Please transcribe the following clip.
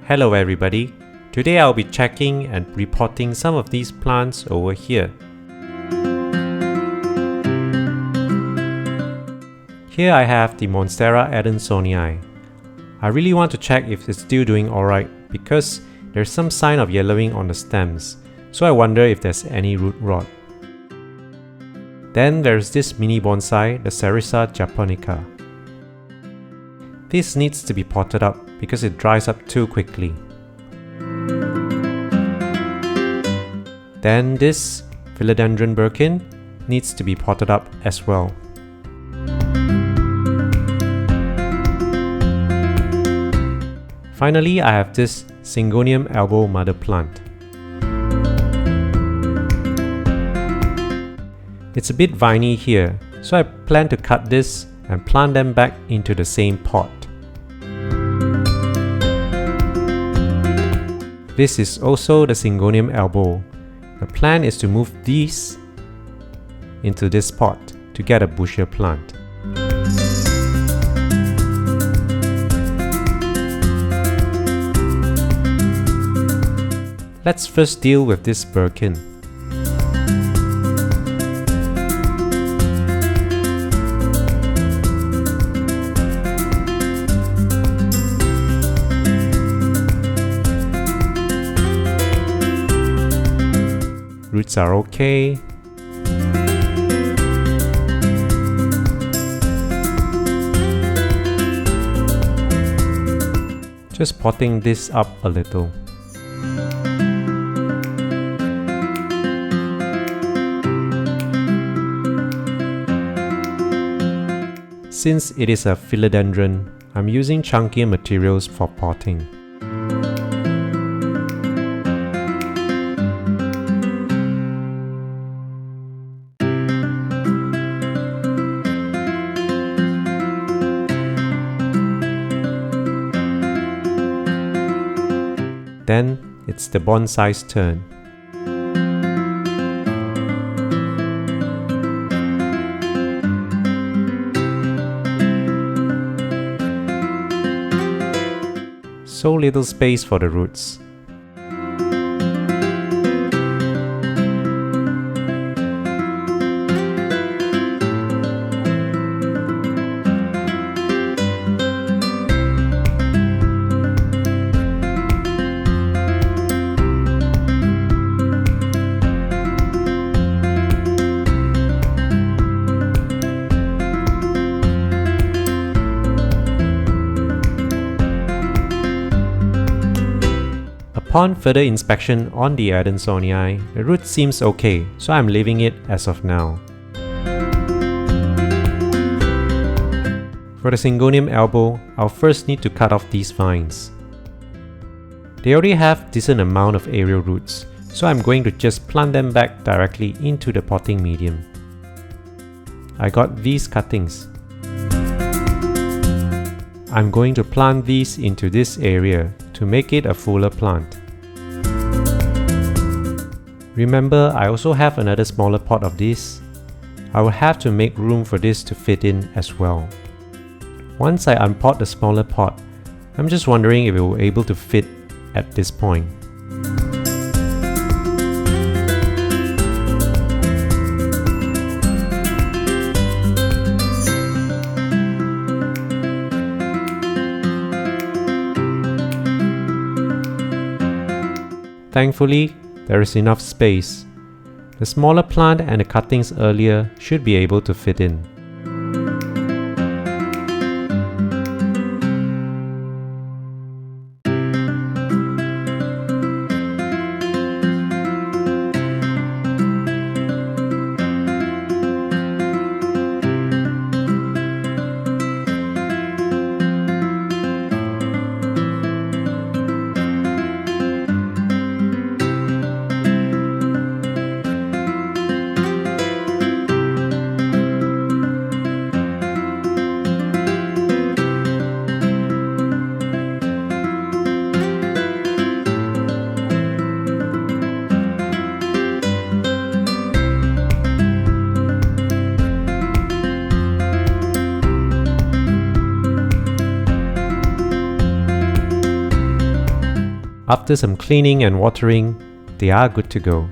Hello everybody, today I'll be checking and repotting some of these plants over here. Here I have the Monstera Adansonii. I really want to check if it's still doing alright because there's some sign of yellowing on the stems, so I wonder if there's any root rot. Then there's this mini bonsai, the Serissa Japonica. This needs to be potted up because it dries up too quickly. Then this philodendron Birkin needs to be potted up as well. Finally, I have this Syngonium Albo mother plant. It's a bit viney here, so I plan to cut this and plant them back into the same pot. This is also the Syngonium Albo. The plan is to move these into this pot to get a bushier plant. Let's first deal with this Birkin. Roots are okay. Just potting this up a little. Since it is a philodendron, I'm using chunkier materials for potting. Then it's the bonsai's turn. So little space for the roots. Upon further inspection on the Adansonii, the root seems okay, so I'm leaving it as of now. For the Syngonium Albo, I'll first need to cut off these vines. They already have decent amount of aerial roots, so I'm going to just plant them back directly into the potting medium. I got these cuttings. I'm going to plant these into this area to make it a fuller plant. Remember, I also have another smaller pot of this. I will have to make room for this to fit in as well. Once I unpot the smaller pot, I'm just wondering if it will be able to fit at this point. Thankfully, there is enough space. The smaller plant and the cuttings earlier should be able to fit in. After some cleaning and watering, they are good to go.